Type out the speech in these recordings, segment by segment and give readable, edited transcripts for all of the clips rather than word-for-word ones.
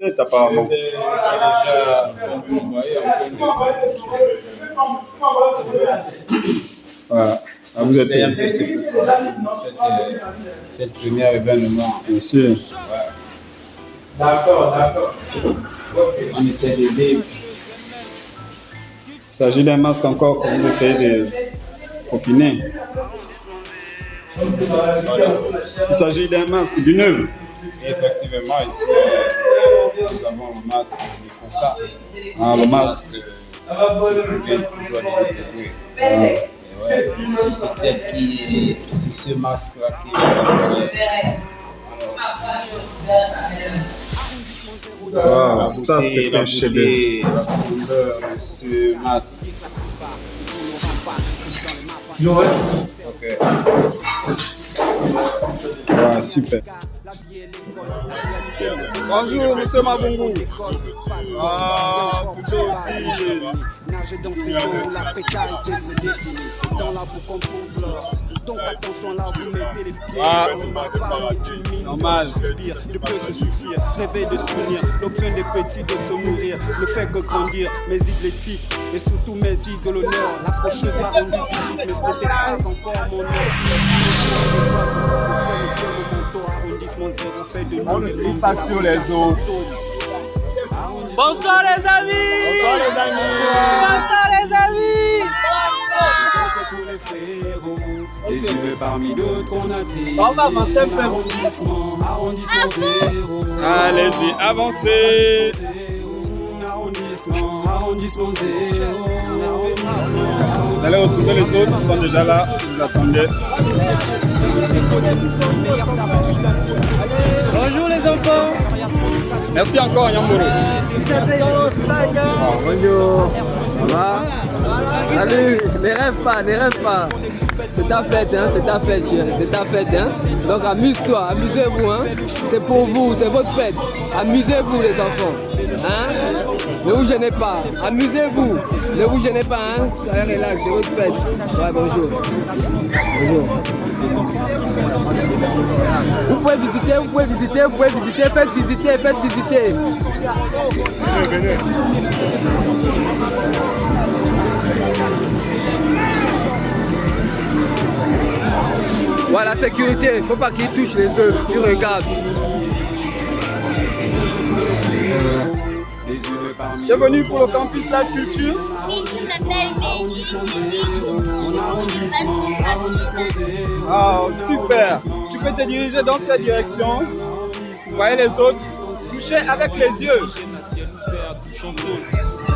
Apparemment. C'est déjà, vous voyez, Voilà. Ah, vous êtes un peu cette première événement. bien sûr. D'accord. On essaie d'aider. Il s'agit d'un masque encore que vous essayez de peaufiner. Il s'agit d'un masque, d'une œuvre. Et effectivement, ici, nous avons le masque de Coca. Ah, le masque. C'est ce masque-là qui Wow, ça c'est un chef-d'œuvre. la splendeur de ce masque. Ok. Ouais, super. Bonjour, monsieur Mabungu. Plutôt aussi. Nager dans ces eaux, la précarité se définit. Dans la boue qu'on trouve l'or. Donc attention là, vous mettez les pieds dans le matin d'une mine. Normal. De peu de suffire, rêver de souvenirs. L'aucun des petits de se nourrir ne fait que grandir. Mes idées l'éthique et surtout mes idées de l'honneur. La faucheuse m'a rendu physique, mais ce n'était pas encore mon heure. Arrondissement zéro fait de nous les membres. Pas sur les eaux. Bonsoir les amis. Bonsoir les amis. Les yeux parmi d'autres qu'on a pris. On va avancer un peu. Arrondissement zéro. Allez-y, avancez. Arrondissement zéro. Vous allez retrouver les autres qui sont déjà là, vous attendez. Bonjour les enfants. Merci encore Yamboro. Bonjour, ça va? Salut, ne rêve pas. C'est ta fête, hein, chérie, c'est ta fête, hein. Donc amuse-toi, amusez-vous, hein. C'est pour vous, c'est votre fête. Amusez-vous les enfants, hein. Ne vous gênez pas, amusez-vous. Ne vous gênez pas, hein. Soyez relax, c'est votre fête. Ouais, bonjour. Vous pouvez visiter, faites visiter. Voilà, sécurité, il ne faut pas qu'ils touchent les œufs, tu regardes. Bienvenue pour le campus Live Culture. Oui, je m'appelle Mehdi, je Ah, super. Tu peux te diriger dans cette direction. Vous voyez les autres. Touchez avec les yeux.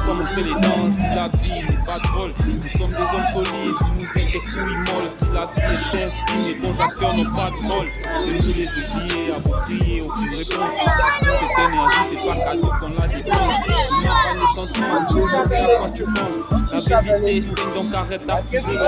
Comme on fait les danses, si la vie n'est pas drôle, nous sommes des hommes solides, nous sommes des couilles molles, si la vie est infinie, les bons acteurs n'ont pas de rôle, c'est nous les oubliés, à vous crier, aucune réponse, cette énergie c'est pas cadeau qu'on la dépense, il n'y a pas de sentiment, tu sais à quoi tu penses, la vérité c'est donc arrête d'accuser les gens,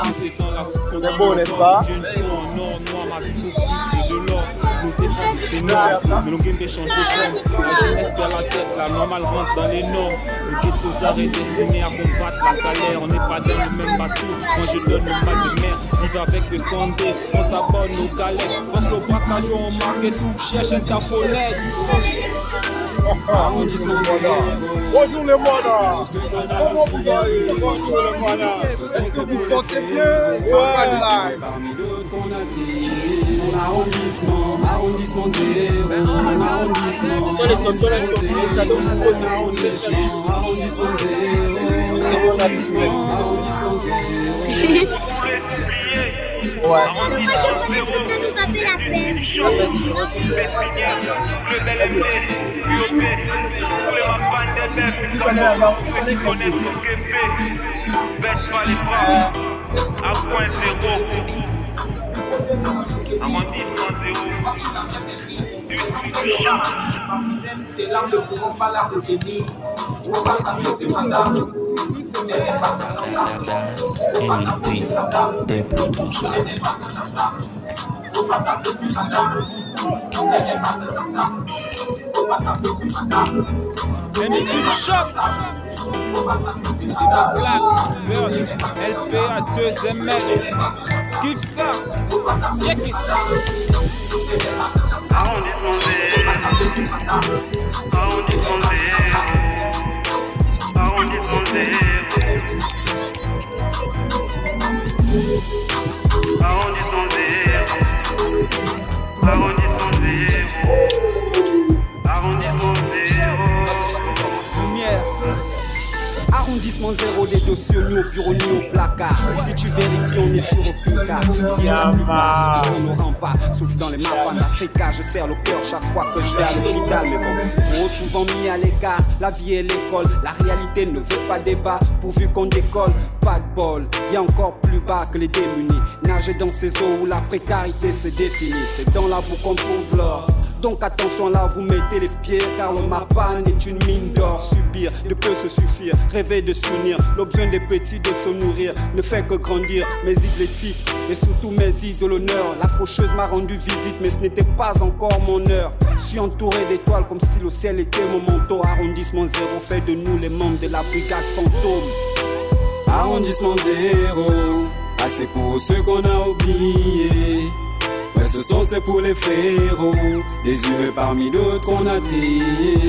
c'est dans la C'est beau, n'est-ce pas? jeune fou en or, noir, ma vie c'est de l'or. Nous c'est énorme, mais nous gagnons des chances de forme. La jeunesse perd la tête, la normale rentre dans les normes. Le ghetto s'arrête est destiné à combattre la galère. On n'est pas dans le même bateau. Moi je donne le mal de mer, vivre avec le sondé. On s'abonne aux galères. Quand le braquage on marque tout, cherche ta follette. Bonjour les moinas. Comment vous allez? Bonjour les moinas. Est-ce que vous portez bien? Ouais. Arrondissement zéro. Pourquoi je connais tout ça nous a fait la peine? Tes larmes ne pourront pas la retenir. On va t'abaisser madame. Black, LP à 2 ml. Kiffe ça. Check it. Arrondissement zéro, les dossiers ni au bureau ni au placard. Si tu vérifies, on est sur aucune carte. On ne rend pas, souffle dans les maps en Africa. Je serre le cœur chaque fois que je vais à l'hôpital. Mais bon, trop souvent mis à l'écart. La vie et l'école, la réalité ne veut pas débat. Pourvu qu'on décolle, pas de bol. Y a encore plus bas que les démunis. Nager dans ces eaux où la précarité se définit. C'est dans la boue qu'on trouve l'or. Donc attention là, vous mettez les pieds, car le Mapan est une mine d'or. Subir ne peut se suffire, rêver de souvenirs. Le besoin des petits de se nourrir ne fait que grandir. Mes idées éthiques et surtout mes idées de l'honneur. La faucheuse m'a rendu visite, mais ce n'était pas encore mon heure. Je suis entouré d'étoiles comme si le ciel était mon manteau. Arrondissement zéro fait de nous les membres de la brigade fantôme. Arrondissement zéro, assez pour ceux qu'on a oubliés. Ouais, ce son c'est pour les frérots, les yeux parmi d'autres qu'on a triés.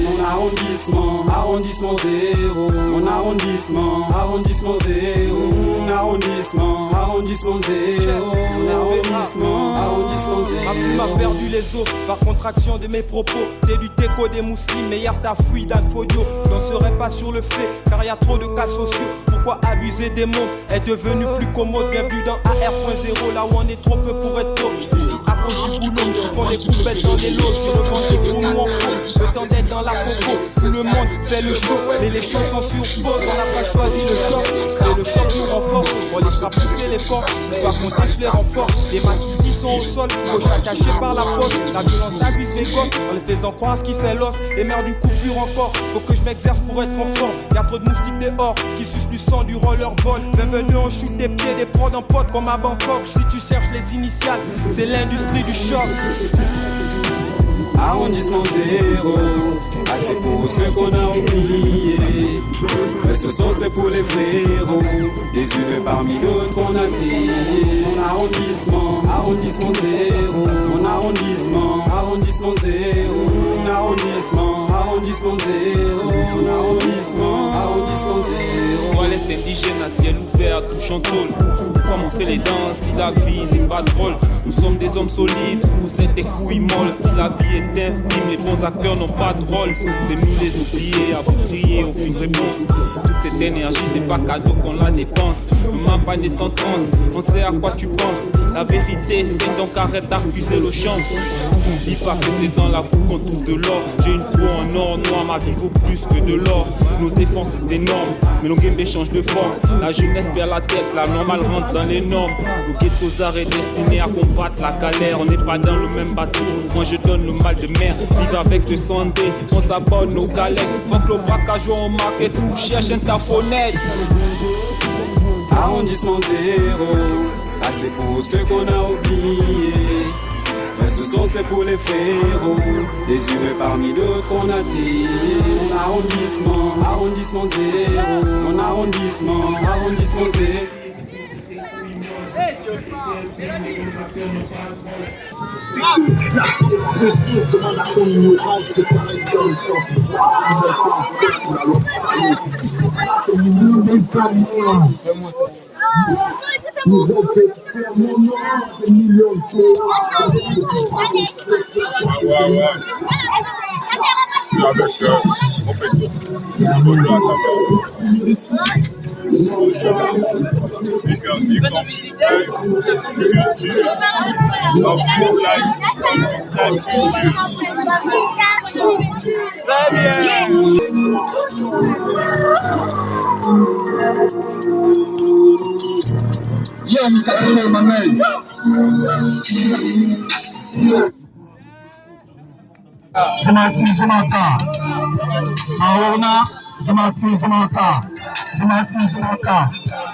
Mon arrondissement, arrondissement zéro. Mon arrondissement, arrondissement zéro. Mon arrondissement, arrondissement zéro. Mon arrondissement, arrondissement zéro. Ma plume a perdu les os par contraction de mes propos. T'es du teco des mousselines, mais hier t'as fui d'un folio. Danserai pas sur le fait, car y a trop de cas sociaux. Pourquoi abuser des mots est devenu plus commode. Bienvenue dans AR.0, là où on est trop peu pour être tôt. Ici à cause du boulot, ils font des poupettes dans les lots. Je revendique pour nous en fond, le temps d'être dans la coco. Tout le monde fait le show, mais les choses sont sur pause. On n'a pas choisi le choc, et le choc nous renforce. On laissera pousser les forces, par contre je les renforce. Les matchs qui sont au sol, gauche cachés par la poche. La violence abuse mes gosses, en les faisant croire ce qui fait l'os. Et merde d'une coupure encore, faut que je m'exerce pour être en forme. Y'a trop de moustiques dehors, qui sucent du sang du roller vol. Bienvenue on shoot des pieds, des prods en pote comme à Bangkok. Si tu cherches les initiales, c'est l'industrie du choc. Arrondissement zéro, assez pour ceux qu'on a oubliés. Mais ce son c'est pour les frérots, les yeux parmi d'autres qu'on a triés. Mon arrondissement, arrondissement zéro. Mon arrondissement, arrondissement zéro. Mon arrondissement, arrondissement zéro. Mon arrondissement, arrondissement zéro. Toilette indigène à ciel ouvert, touche en tôle. Comment on fait les danses si la vie n'est pas drôle? Nous sommes des hommes solides, vous êtes des couilles molles. Si la vie est infime, les bons acteurs n'ont pas de rôle. C'est nous les oubliés, à vous crier, aucune réponse. Toute cette énergie, c'est pas cadeau qu'on la dépense. Le Mapan est en transe, on sait à quoi tu penses. La vérité, c'est donc arrête d'accuser le champ. Dis pas que c'est dans la boue qu'on trouve de l'or. J'ai une peau en or noir, ma vie vaut plus que de l'or. Nos efforts c'est énorme, mais l'on game change de forme. La jeunesse perd la tête, la normale rentre dans les normes. Le ghetto art est destiné à combattre la galère. On n'est pas dans le même bateau, moi je donne le mal de mer. Vive avec le santé, on s'abonne nos galettes. Faut que le braquage on marque et tout, cherche un tafonette. Arrondissement zéro, assez pour ceux qu'on a oubliés. Mais ce son c'est pour les frérots, les yeux parmi d'autres qu'on a triés. Mon arrondissement, arrondissement zéro. Mon arrondissement, arrondissement zéro. Précise, demande à ton ignorance que ta resté en sens. C'est nous même pas moi. Nous avons fait mon nom, des millions de dollars. Je m'assieds, je m'entends. Marouna, je m'assieds, je m'entends. Je m'assieds, je m'entends.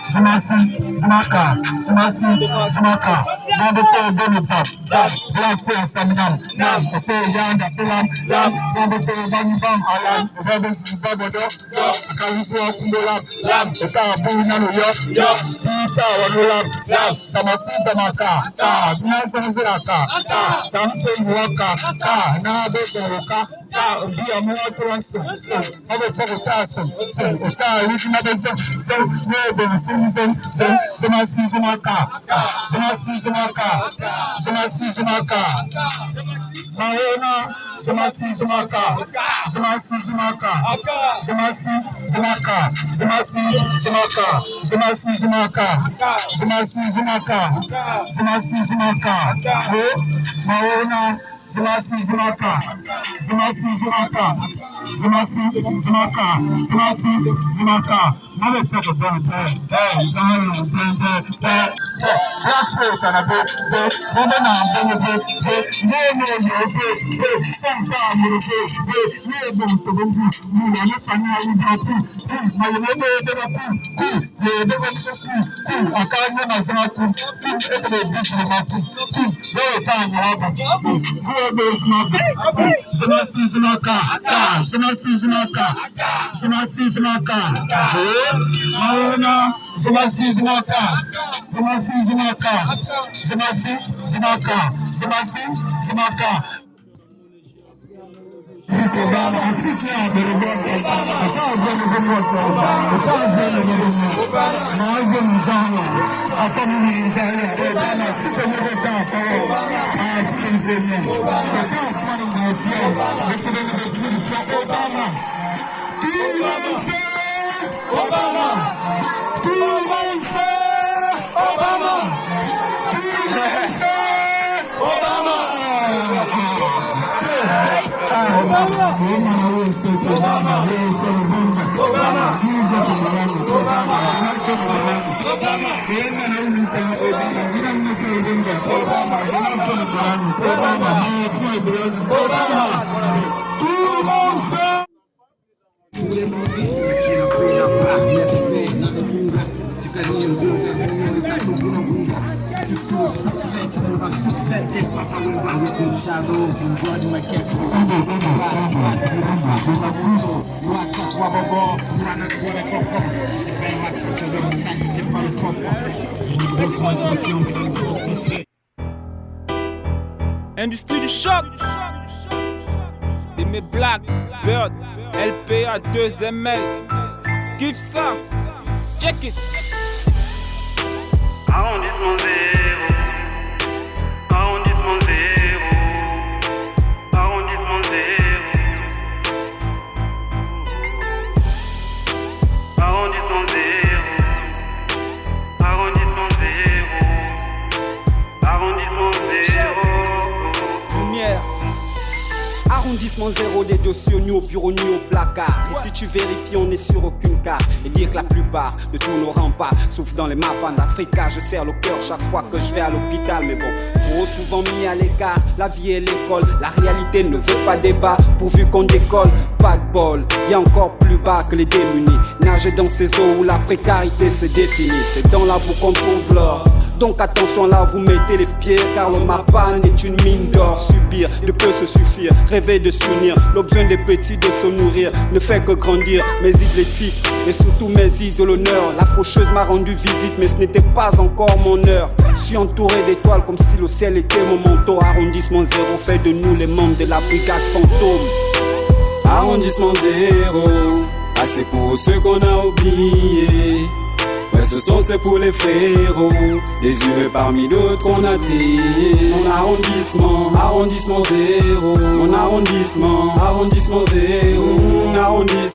Zimasi, Zimaka, Zimasi, Zimaka, Zambote Benizab, Zab, Glacier, Saminam, Nam, Ote Yanda Selam, Lam, Zambote Banibam, Alam, Rebels, Babodo, Akalisu Kumbolam, Lam, Ota Bunano Yo, Pita Wanulam, Lam, Samasi, Zamaka, Ta, Dinasa Ziraka, Ta, Zamte Waka, Ta, Nabe Waka, Ta, Bia Muatuansu, so, Ave Fogotasan, so, Ota, Rikinabes, so, Nebe, Tinsen, so, Zimasi, Zimaka, Zimasi, Zimaka, Zimasi, Zimaka, Marona, Zimasi, Zimaka, Zimasi, Zimaka, Zimasi, Zimaka, Zimasi, Zimaka, Zimasi, Zimaka, Zimasi, Zimaka, Zimasi, Zimaka, Marona, Zimasi, Zimaka, Zimasi, Zimaka, Zimasi, Zimaka, Zimasi, Zimaka, Never said a band, Zion, Black Folk and a bit, woman and benefit, no, sometime you go, to go, you understand how you go, my neighbor, I can't name as not to, every dish of my two, very time you have, who goes not, Zimasi, Zimaka, Zimasi, Zimaka, Zimasi, Zimaka, Marona, Zimasi, Zimaka, Zimasi, Zimaka, Zimasi, Zimaka, Zimasi, Zimaka. Industrie du choc. Et mes Black Bird, LPA 2ML. Give ça. Check it. Arrondissement zéro. Arrondissement zéro. Arrondissement zéro. Arrondissement zéro. Arrondissement zéro. Arrondissement zéro. Lumière. Arrondissement zéro, des dossiers ni au bureau ni au placard. Et si tu vérifies, on n'est sur aucune carte. Et dire que la plupart de tous nos remparts souffrent dans les maps en Afrique. Je serre le cœur chaque fois que je vais à l'hôpital. Mais bon, trop souvent mis à l'écart. La vie et l'école, la réalité ne veut pas débat. Pourvu qu'on décolle, pas de bol. Y'a encore plus bas que les démunis. Nager dans ces eaux où la précarité se définit. C'est dans la boue qu'on trouve l'or. Donc attention là, vous mettez les pieds, car le Mapan est une mine d'or. Subir ne peut se suffire, rêver de s'unir. Le besoin des petits de se nourrir ne fait que grandir. Mes idées éthiques et surtout mes idées de l'honneur. La faucheuse m'a rendu visite, mais ce n'était pas encore mon heure. Je suis entouré d'étoiles comme si le ciel était mon manteau. Arrondissement zéro fait de nous les membres de la brigade fantôme. Arrondissement zéro, assez pour ceux qu'on a oubliés. Ouais, ce son c'est pour les frérots, les humains parmi d'autres on a trié. Mon arrondissement, arrondissement zéro. Mon arrondissement, arrondissement zéro. Mon arrondissement.